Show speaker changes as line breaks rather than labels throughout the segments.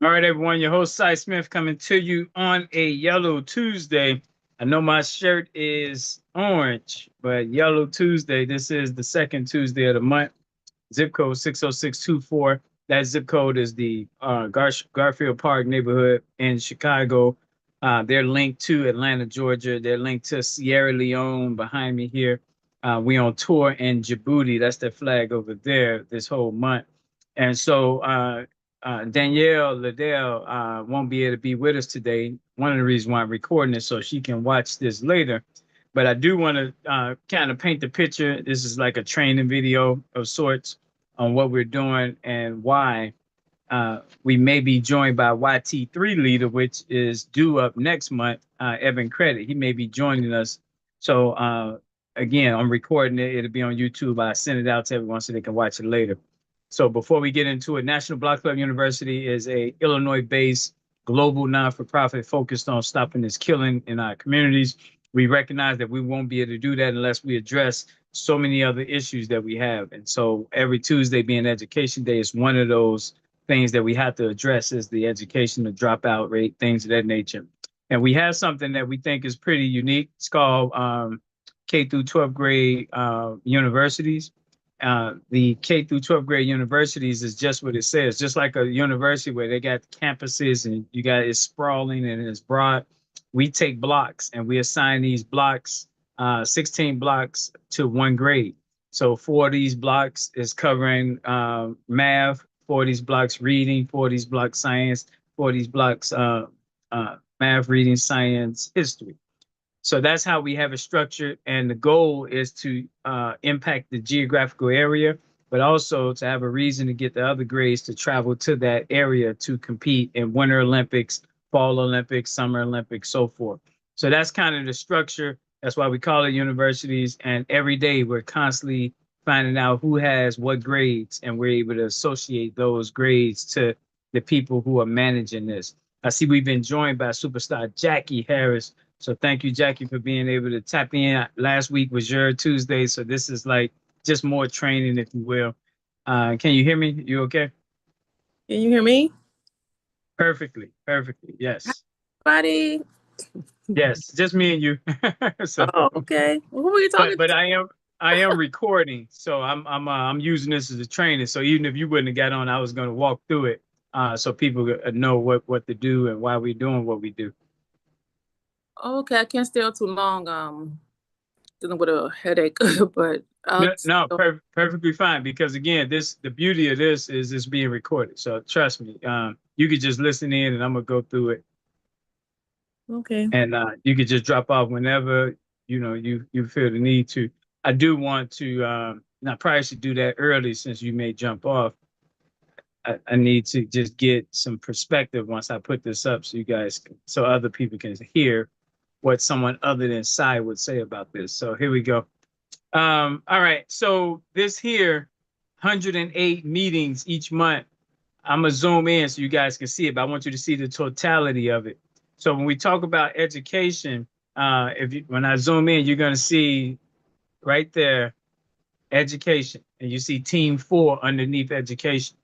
All right, everyone. Your host, Cy Smith, coming to you on a Yellow Tuesday. I know my shirt is orange, but Yellow Tuesday. This is the second Tuesday of the month. Zip code 60624. That zip code is the Garfield Park neighborhood in Chicago. They're linked to Atlanta, Georgia. They're linked to Sierra Leone behind me here. We on tour in Djibouti. That's the flag over there this whole month. And so Danielle Liddell won't be able to be with us today. One of the reasons why I'm recording it so she can watch this later. But I do want to kind of paint the picture. This is like a training video of sorts on what we're doing and why. We may be joined by YT3 leader, which is due up next month, Evan Credit. He may be joining us. So again, I'm recording it. It'll be on YouTube. I send it out to everyone so they can watch it later. So before we get into it, National Block Club University is a Illinois-based global non-for-profit focused on stopping this killing in our communities. We recognize that we won't be able to do that unless we address so many other issues that we have. And so every Tuesday being Education Day is one of those things that we have to address is the education, the dropout rate, things of that nature. And we have something that we think is pretty unique. It's called K through 12th grade universities. The K through 12th grade universities is just what it says, just like a university where they got campuses and you got it's sprawling and it's broad. We take blocks and we assign these blocks, 16 blocks to one grade. So 4 of these blocks is covering math, 4 of these blocks reading, 4 of these blocks science, 4 of these blocks math, reading, science, history. So that's how we have it structured. And the goal is to impact the geographical area, but also to have a reason to get the other grades to travel to that area to compete in Winter Olympics, Fall Olympics, Summer Olympics, so forth. So that's kind of the structure. That's why we call it universities. And every day we're constantly finding out who has what grades, and we're able to associate those grades to the people who are managing this. I see we've been joined by superstar Jackie Harris. So thank you, Jackie, for being able to tap in. Last week was your Tuesday, so this is like just more training, if you will. Can you hear me? You okay?
Can you hear me?
Perfectly, perfectly. Yes.
Buddy.
Yes, just me and you. So,
Oh, okay. Well, who are you talking
but
to?
I am recording, so I'm using this as a training. So even if you wouldn't have got on, I was going to walk through it, so people know what to do and why we're doing what we do.
Okay, I can't stay on too long. Dealing with a headache, but
No, perfectly fine. Because again, the beauty of this is it's being recorded. So trust me, you could just listen in, and I'm gonna go through it,
okay.
and you could just drop off whenever you feel the need to. I do want to. I probably should do that early since you may jump off. I need to just get some perspective once I put this up, so you guys, so other people can hear what someone other than Cy would say about this. So here we go. All right. So this here, 108 meetings each month. I'm gonna zoom in so you guys can see it, but I want you to see the totality of it. So when we talk about education, when I zoom in, you're gonna see right there, education, and you see team 4 underneath education.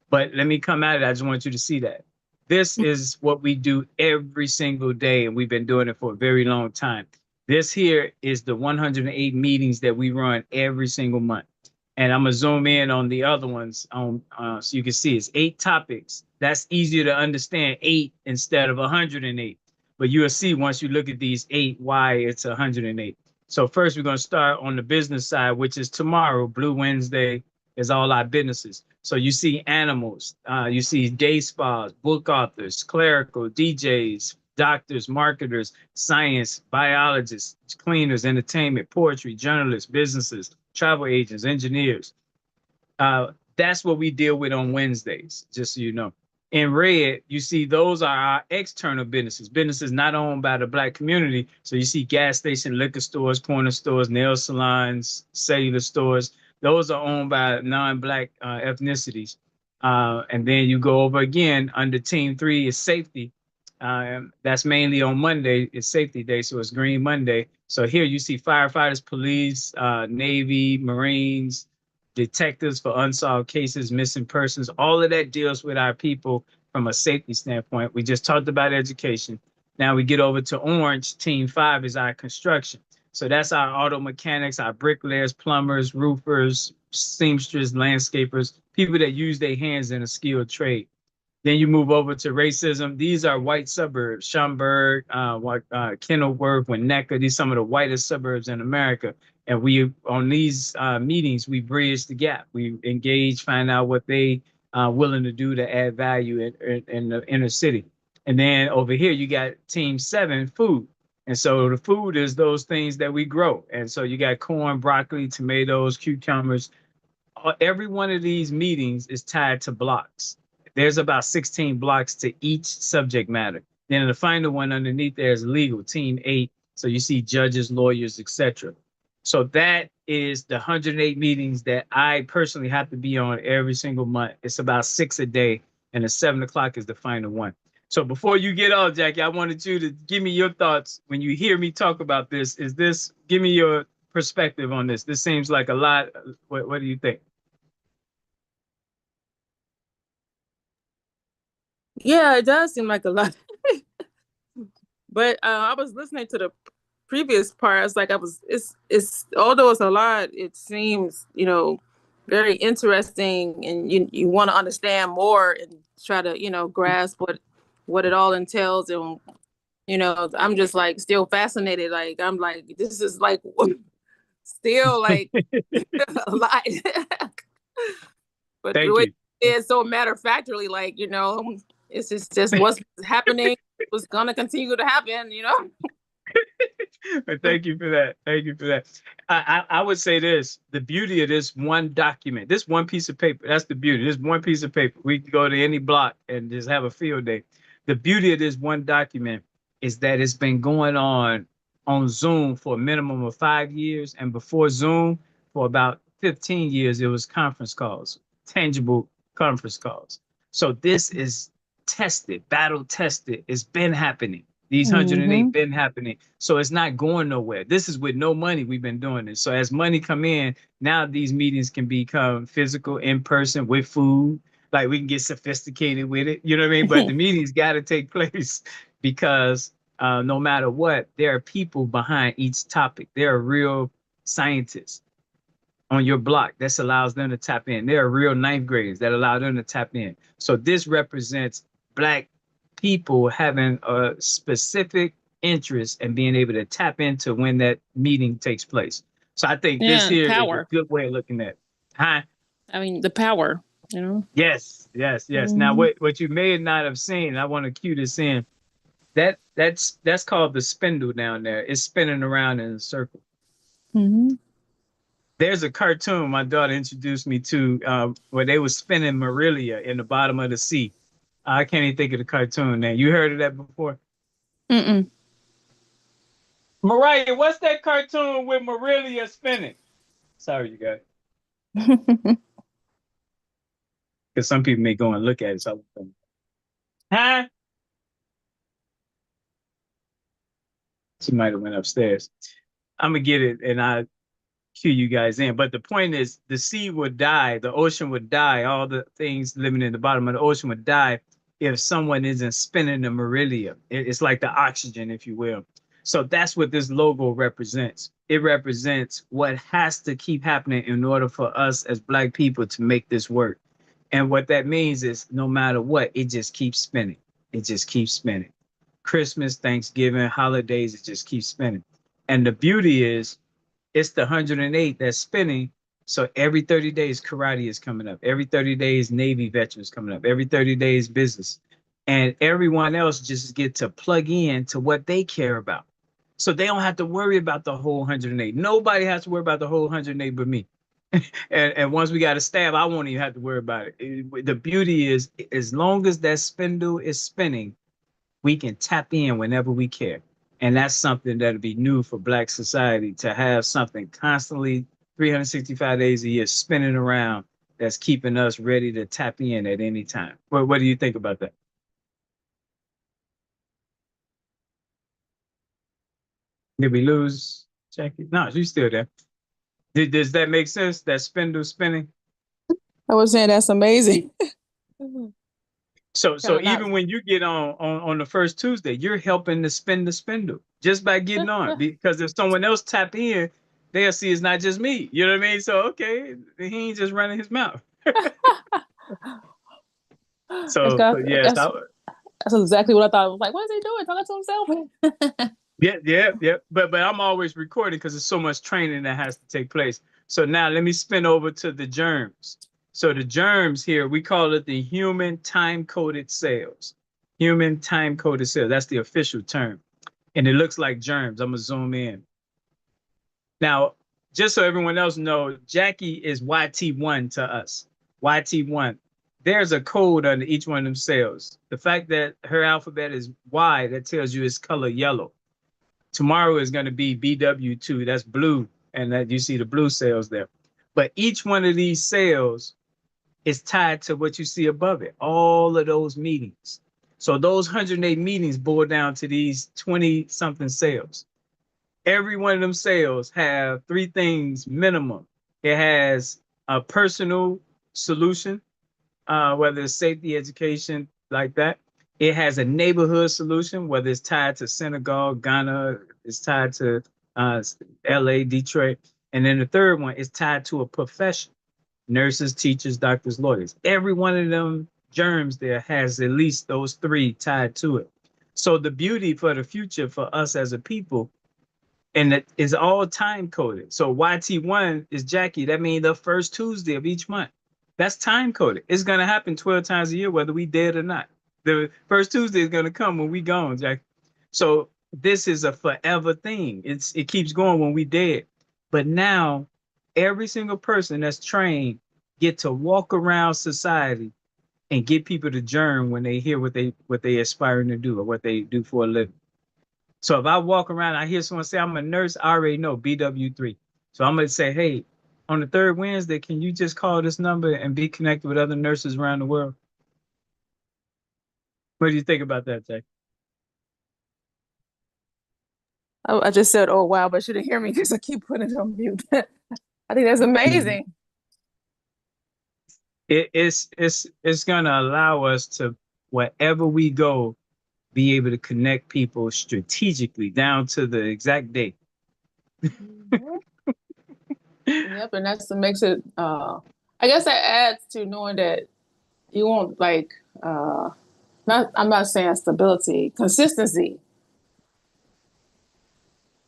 But let me come at it. I just want you to see that. This is what we do every single day, and we've been doing it for a very long time. This here is the 108 meetings that we run every single month. And I'm gonna zoom in on the other ones so you can see it's 8 topics. That's easier to understand, 8 instead of 108. But you'll see once you look at these 8 why it's 108. So first we're gonna start on the business side, which is tomorrow. Blue Wednesday is all our businesses. So you see animals, you see day spas, book authors, clerical, DJs, doctors, marketers, science, biologists, cleaners, entertainment, poetry, journalists, businesses, travel agents, engineers. That's what we deal with on Wednesdays, just so you know. In red, you see those are our external businesses not owned by the Black community. So you see gas station, liquor stores, corner stores, nail salons, cellular stores. Those are owned by non-Black ethnicities. And then you go over again under team 3 is safety. That's mainly on Monday. It's safety day, so it's Green Monday. So here you see firefighters, police, Navy, Marines, detectives for unsolved cases, missing persons. All of that deals with our people from a safety standpoint. We just talked about education. Now we get over to orange. Team 5 is our construction. So that's our auto mechanics, our bricklayers, plumbers, roofers, seamsters, landscapers, people that use their hands in a skilled trade. Then you move over to racism. These are white suburbs: Schaumburg, Kenilworth, Winnetka. These are some of the whitest suburbs in America. And we, on these meetings, we bridge the gap. We engage, find out what they are willing to do to add value in the inner city. And then over here, you got Team 7, food. And so the food is those things that we grow. And so you got corn, broccoli, tomatoes, cucumbers. Every one of these meetings is tied to blocks. There's about 16 blocks to each subject matter. Then the final one underneath there is legal, team 8. So you see judges, lawyers, etc. So that is the 108 meetings that I personally have to be on every single month. It's about 6 a day, and the 7 o'clock is the final one. So before you get off, Jackie, I wanted you to give me your thoughts when you hear me talk about this. Give me your perspective on this. This seems like a lot. What do you think?
Yeah, it does seem like a lot. But I was listening to the previous part. I was like, it's although it's a lot, it seems, very interesting, and you want to understand more and try to, grasp what it all entails. And, I'm just like still fascinated. Like, I'm like, this is like still like a lot. But
Thank
the way
you.
it's so matter of factly, like, it's just what's happening, what's gonna continue to happen.
Thank you for that. Thank you for that. I would say this: the beauty of this one document, this one piece of paper, that's the beauty. This one piece of paper. We can go to any block and just have a field day. The beauty of this one document is that it's been going on Zoom for a minimum of 5 years, and before Zoom, for about 15 years, it was conference calls, tangible conference calls. So this is tested, battle tested. It's been happening. These 108 been happening. So it's not going nowhere. This is with no money we've been doing this. So as money come in, now these meetings can become physical, in person, with food. Like we can get sophisticated with it. You know what I mean? But the meetings got to take place because no matter what, there are people behind each topic. There are real scientists on your block. This allows them to tap in. There are real ninth graders that allow them to tap in. So this represents Black people having a specific interest and being able to tap into when that meeting takes place. So I think this here is a good way of looking at it. Huh?
I mean, the power.
Yes. Now, what you may not have seen, I want to cue this in. That's called the spindle down there. It's spinning around in a circle. There's a cartoon my daughter introduced me to where they were spinning Marilia in the bottom of the sea. I can't even think of the cartoon name. You heard of that before? Mariah, what's that cartoon with Marilia spinning? Sorry, you guys. Because some people may go and look at it. So huh? She might have went upstairs. I'm gonna get it and I cue you guys in. But the point is, the sea would die, the ocean would die, all the things living in the bottom of the ocean would die if someone isn't spinning the Marilia. It's like the oxygen, if you will. So that's what this logo represents. It represents what has to keep happening in order for us as Black people to make this work. And what that means is no matter what, it just keeps spinning. It just keeps spinning. Christmas, Thanksgiving, holidays, it just keeps spinning. And the beauty is it's the 108 that's spinning. So every 30 days, karate is coming up. Every 30 days, Navy veterans coming up. Every 30 days, business. And everyone else just get to plug in to what they care about. So they don't have to worry about the whole 108. Nobody has to worry about the whole 108 but me. And once we got a staff, I won't even have to worry about it. The beauty is, as long as that spindle is spinning, we can tap in whenever we care. And that's something that'll be new for Black society, to have something constantly 365 days a year spinning around that's keeping us ready to tap in at any time. What do you think about that? Did we lose Jackie? No, she's still there. Does that make sense? That spindle spinning?
I was saying that's amazing.
So
Kind of not.
even when you get on the first Tuesday, you're helping to spin the spindle just by getting on. Because if someone else tap in, they'll see it's not just me. You know what I mean? So okay, he ain't just running his mouth.
That's
So,
kind
so
of,
yes,
that's exactly what I thought. I was like, what is he doing? Talking to himself?
yeah. But I'm always recording because there's so much training that has to take place. So now let me spin over to the germs. So the germs here, we call it the human time-coded cells. Human time-coded cells. That's the official term. And it looks like germs. I'm gonna zoom in. Now, just so everyone else knows, Jackie is YT1 to us. YT1. There's a code under each one of them cells. The fact that her alphabet is Y, that tells you it's color yellow. Tomorrow is going to be BW2, that's blue, and that you see the blue cells there. But each one of these cells is tied to what you see above it, all of those meetings. So those 108 meetings boil down to these 20 something cells. Every one of them cells have three things minimum. It has a personal solution, whether it's safety, education, like that. It has a neighborhood solution, whether it's tied to Senegal, Ghana, it's tied to LA, Detroit. And then the third one is tied to a profession, nurses, teachers, doctors, lawyers. Every one of them germs there has at least those three tied to it. So the beauty for the future for us as a people, and it is all time coded. So YT1 is Jackie. That means the first Tuesday of each month. That's time coded. It's gonna happen 12 times a year, whether we dead or not. The first Tuesday is gonna come when we gone, Jackie. So this is a forever thing. It keeps going when we dead. But now every single person that's trained get to walk around society and get people to germ when they hear what they aspiring to do or what they do for a living. So if I walk around, I hear someone say I'm a nurse, I already know BW3. So I'm gonna say, hey, on the third Wednesday, can you just call this number and be connected with other nurses around the world? What do you think about that, Jay?
I just said, oh, wow, but she didn't hear me because I keep putting it on mute. I think that's
Mhm.
amazing.
It's gonna allow us to, wherever we go, be able to connect people strategically down to the exact date.
Mhm. Yep, and that's what makes it, I guess that adds to knowing that you won't like, not, I'm not saying stability, consistency.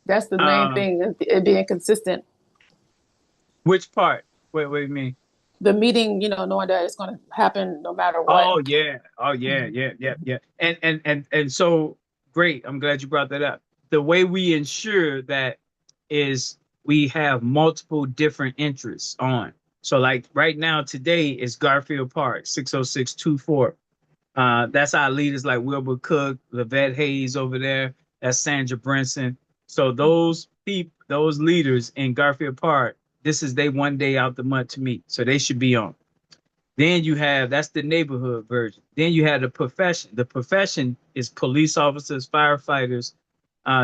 That's the main
Um,
thing, it being consistent.
which part? What do you mean?
The meeting, knowing that it's going to happen no matter what.
Oh yeah. Oh yeah.
Mhm.
Yeah. And so great. I'm glad you brought that up. The way we ensure that is we have multiple different interests on. So like right now today is Garfield Park 60624. That's our leaders like Wilbur Cook, Lavette Hayes over there. That's Sandra Brinson. So those people, those leaders in Garfield Park, this is they one day out the month to meet. So they should be on. Then you have that's the neighborhood version. Then you have the profession. The profession is police officers, firefighters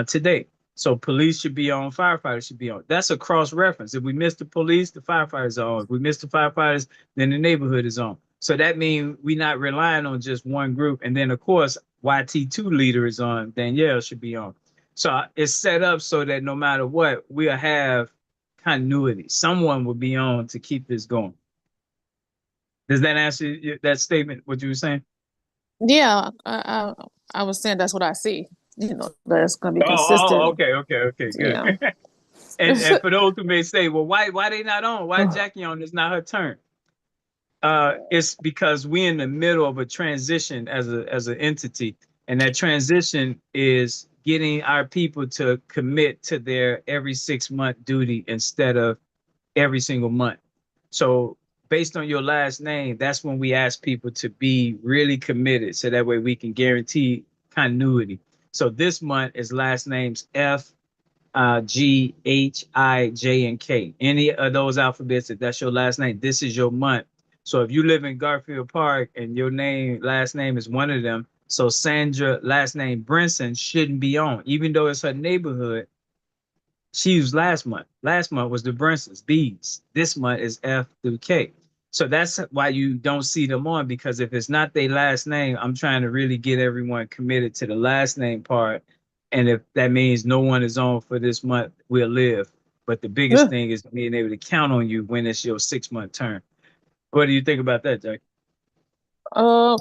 today. So police should be on, firefighters should be on. That's a cross reference. If we miss the police, the firefighters are on. If we miss the firefighters, then the neighborhood is on. So that means we're not relying on just one group. And then of course, YT2 leader is on. Danielle should be on. So it's set up so that no matter what, we'll have continuity. Someone will be on to keep this going. Does that answer that statement? What you were saying?
Yeah, I was saying that's what I see. That it's going to be consistent.
Okay, good.
Yeah.
And for those who may say, well, why they not on? Why Jackie on? It's not her turn. It's because we're in the middle of a transition as an entity, and that transition is getting our people to commit to their every 6 month duty instead of every single month. So based on your last name, that's when we ask people to be really committed. So that way we can guarantee continuity. So this month is last names F, G, H, I, J, and K. Any of those alphabets, if that's your last name, this is your month. So if you live in Garfield Park and your last name is one of them, so Sandra, last name Brinson, shouldn't be on, even though it's her neighborhood. She was last month. Last month was the Brinsons, B's. This month is F through K. So that's why you don't see them on, because if it's not their last name, I'm trying to really get everyone committed to the last name part. And if that means no one is on for this month, we'll live. But the biggest
Yeah.
thing is being able to count on you when it's your 6 month term. What do you think about that, Jack?
Uh,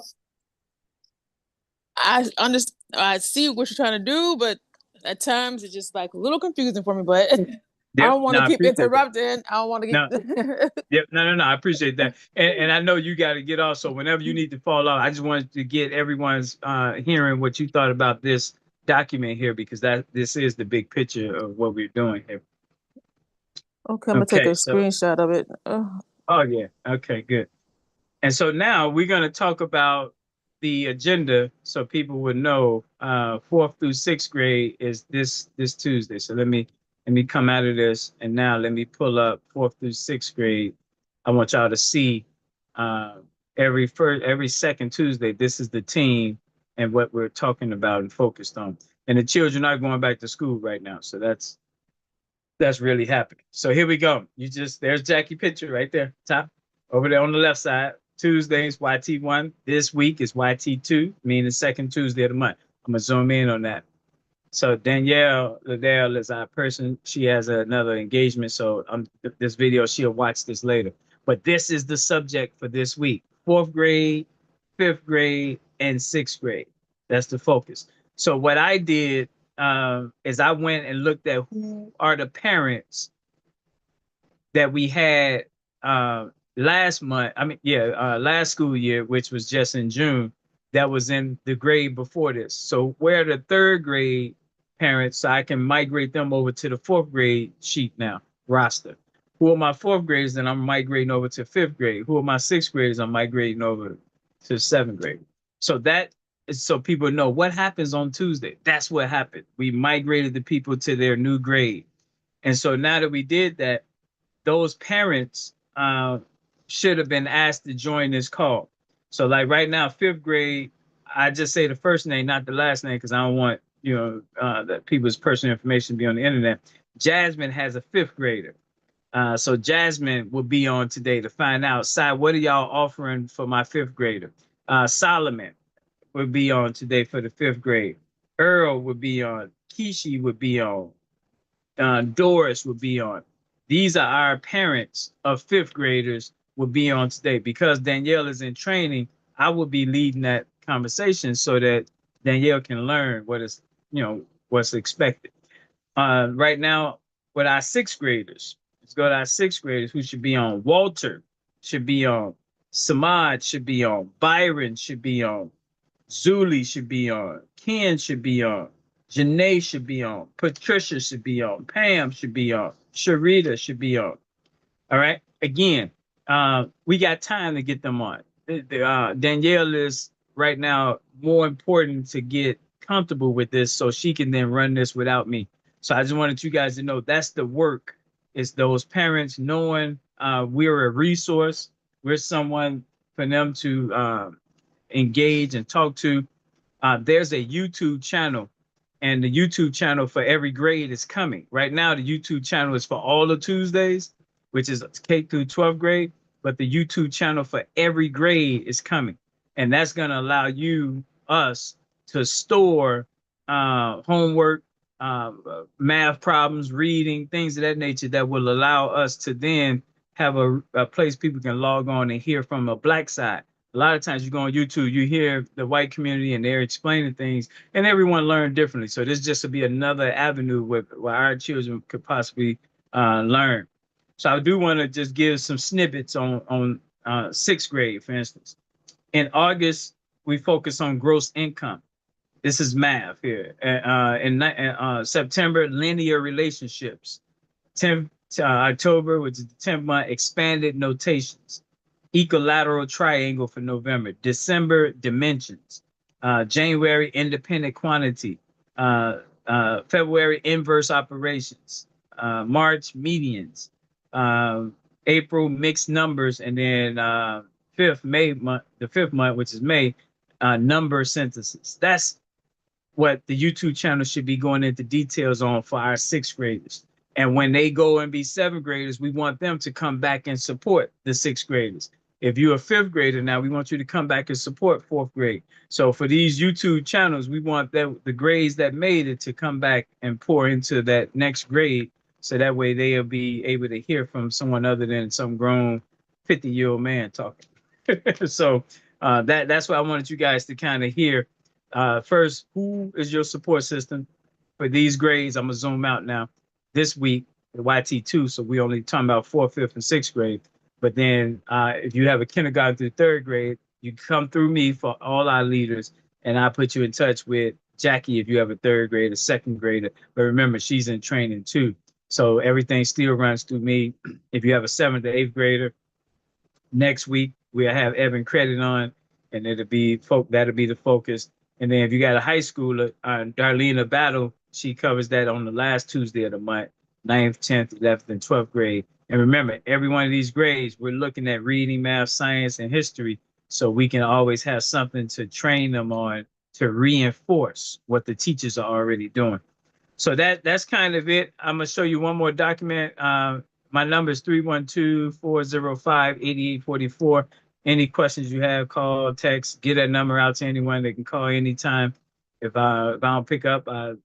I understand. I see what you're trying to do, but at times it's just like a little confusing for me. But I
Yep.
don't want
No,
to
I
keep
appreciate that.
interrupting. I don't want to
No,
get.
yep. No. I appreciate that. And I know you got to get off. So whenever you need to fall off, I just wanted to get everyone's hearing what you thought about this document here, because this is the big picture of what we're doing here.
Okay, I'm gonna take a
Okay. So,
screenshot of it.
oh yeah. Okay, good. And so now we're going to talk about the agenda so people would know fourth through sixth grade is this Tuesday. So let me come out of this, and now let me pull up fourth through sixth grade. I want y'all to see uh, every second Tuesday. This is the team and what we're talking about and focused on. And the children are going back to school right now, so that's really happening. So here we go. There's Jackie picture right there, top over there on the left side. Tuesday is YT1. This week is YT2, meaning second Tuesday of the month. I'm gonna zoom in on that. So Danielle Liddell is our person. She has another engagement. So this video, she'll watch this later. But this is the subject for this week: fourth grade, fifth grade, and sixth grade. That's the focus. So what I did is I went and looked at who are the parents that we had last month. Last school year, which was just in June, that was in the grade before this. So where are the third grade parents, so I can migrate them over to the fourth grade sheet now, roster. Who are my fourth graders? Then I'm migrating over to fifth grade. Who are my sixth graders? I'm migrating over to seventh grade. So that is so people know what happens on Tuesday. That's what happened. We migrated the people to their new grade. And so now that we did that, those parents should have been asked to join this call. So like right now, fifth grade, I just say the first name, not the last name, because I don't want that people's personal information to be on the internet. Jasmine has a fifth grader. So Jasmine will be on today to find out, Si, what are y'all offering for my fifth grader? Solomon will be on today for the fifth grade. Earl would be on. Kishi would be on. Doris would be on. These are our parents of fifth graders will be on today. Because Danielle is in training, I will be leading that conversation so that Danielle can learn what's expected. Right now, with our sixth graders, let's go to our sixth graders who should be on. Walter should be on. Samad should be on. Byron should be on. Zuli should be on. Ken should be on. Janae should be on. Patricia should be on. Pam should be on. Sharita should be on. All right. Again, we got time to get them on. Danielle is right now more important to get comfortable with this so she can then run this without me. So I just wanted you guys to know that's the work. It's those parents knowing we're a resource. We're someone for them to engage and talk to. There's a YouTube channel, and the YouTube channel for every grade is coming. Right now, the YouTube channel is for all the Tuesdays, which is K through 12th grade, but the YouTube channel for every grade is coming. And that's going to allow us, to store homework, math problems, reading, things of that nature that will allow us to then have a place people can log on and hear from a black side. A lot of times you go on YouTube, you hear the white community and they're explaining things, and everyone learned differently. So this just would be another avenue where our children could possibly learn. So I do want to just give some snippets on sixth grade, for instance. In August, we focus on gross income. This is math here. In September, linear relationships. 10th October, which is the 10th month, expanded notations. Equilateral triangle for November. December, dimensions. January, independent quantity. February, inverse operations. March, medians. April, mixed numbers. And then the fifth month, which is May, number synthesis. That's what the YouTube channel should be going into details on for our sixth graders. And when they go and be seventh graders, we want them to come back and support the sixth graders. If you're a fifth grader now, we want you to come back and support fourth grade. So for these YouTube channels, we want the grades that made it to come back and pour into that next grade. So that way they'll be able to hear from someone other than some grown 50-year-old man talking. So that's what I wanted you guys to kind of hear. First, who is your support system for these grades? I'm gonna zoom out now. This week, the YT2, so we only talking about fourth, fifth, and sixth grade. But then if you have a kindergarten through third grade, you come through me for all our leaders, and I put you in touch with Jackie if you have a third grade, a second grader. But remember, she's in training too. So everything still runs through me. If you have a seventh or eighth grader, next week we'll have Evan Credit on, and that'll be the focus. And then if you got a high schooler, Darlena Battle, she covers that on the last Tuesday of the month, 9th, 10th, 11th, and 12th grade. And remember, every one of these grades, we're looking at reading, math, science, and history, so we can always have something to train them on to reinforce what the teachers are already doing. So that's kind of it. I'm gonna show you one more document. My number is 312-405-8844. Any questions you have, call, text, get that number out to anyone. They can call anytime. If I don't pick up, I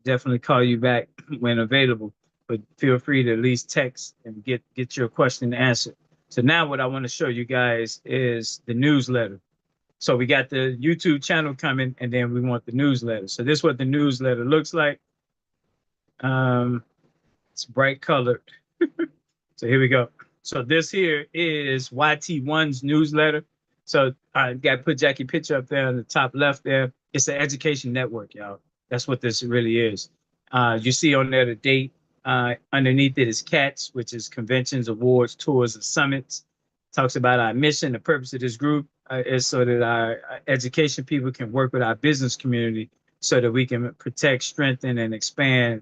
definitely call you back when available. But feel free to at least text and get your question answered. So now what I want to show you guys is the newsletter. So we got the YouTube channel coming, and then we want the newsletter. So this is what the newsletter looks like. It's bright colored. So here we go. So this here is YT1's newsletter. So I got to put Jackie picture up there on the top left there. It's an education network, y'all. That's what this really is. You see on there the date. Underneath it is CATS, which is conventions, awards, tours, and summits. Talks about our mission. The purpose of this group is so that our education people can work with our business community so that we can protect, strengthen, and expand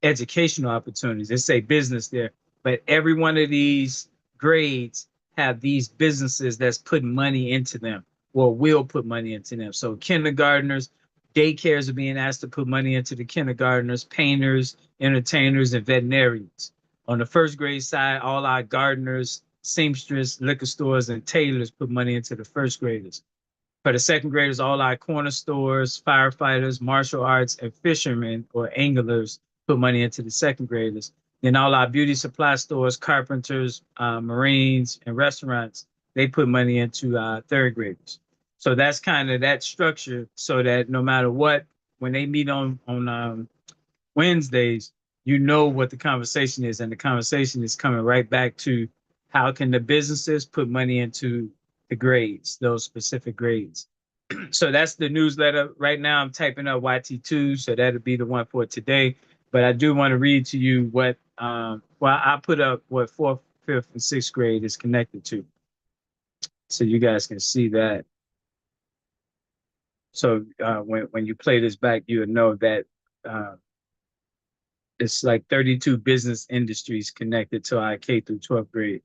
educational opportunities. They say business there, but every one of these grades have these businesses that's putting money into them or will put money into them. So kindergartners, daycares are being asked to put money into the kindergartners, painters, entertainers, and veterinarians. On the first grade side, all our gardeners, seamstress, liquor stores, and tailors put money into the first graders. For the second graders, all our corner stores, firefighters, martial arts, and fishermen or anglers put money into the second graders. Then all our beauty supply stores, carpenters, Marines, and restaurants, they put money into third graders. So that's kind of that structure, so that no matter what, when they meet on Wednesdays, you know what the conversation is, and the conversation is coming right back to how can the businesses put money into the grades, those specific grades. So that's the newsletter. Right now I'm typing up YT2, so that'll be the one for today. But I do want to read to you what, I put up what fourth, fifth, and sixth grade is connected to, so you guys can see that. So when you play this back, you'll know that it's like 32 business industries connected to our K through 12th grade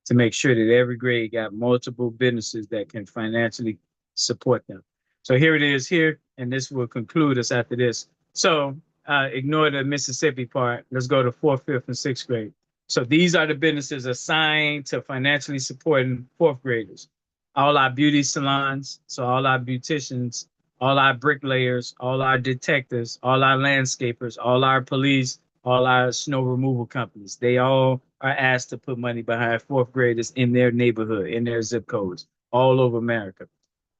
to make sure that every grade got multiple businesses that can financially support them. So here it is here, and this will conclude us after this. So ignore the Mississippi part. Let's go to fourth, fifth, and sixth grade. So these are the businesses assigned to financially supporting fourth graders. All our beauty salons, so all our beauticians, all our bricklayers, all our detectives, all our landscapers, all our police, all our snow removal companies. They all are asked to put money behind fourth graders in their neighborhood, in their zip codes, all over America.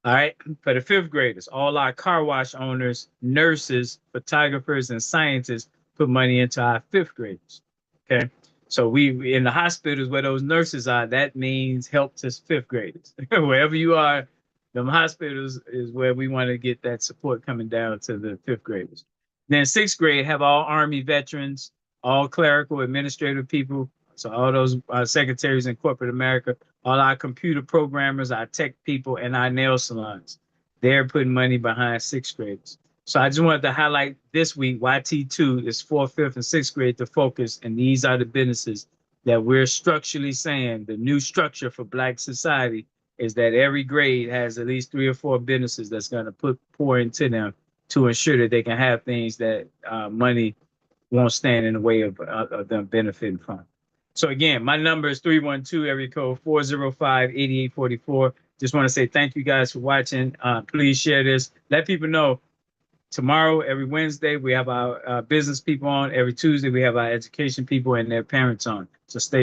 All right. For the fifth graders, all our car wash owners, nurses, photographers, and scientists put money into our fifth graders. Okay. So we in the hospitals where those nurses are, that means help to fifth graders. Wherever you are, them hospitals is where we want to get that support coming down to the fifth graders. Then sixth grade have all Army veterans, all clerical administrative people. So all those secretaries in corporate America, all our computer programmers, our tech people, and our nail salons. They're putting money behind sixth graders. So I just wanted to highlight this week, YT2 is fourth, fifth, and sixth grade to focus. And these are the businesses that we're structurally saying the new structure for Black society is that every grade has at least 3 or 4 businesses that's going to pour into them to ensure that they can have things that money won't stand in the way of them benefiting from. So again, my number is 312 area code 405-8844. Just want to say thank you guys for watching. Please share this. Let people know tomorrow, every Wednesday, we have our business people on. Every Tuesday, we have our education people and their parents on. So stay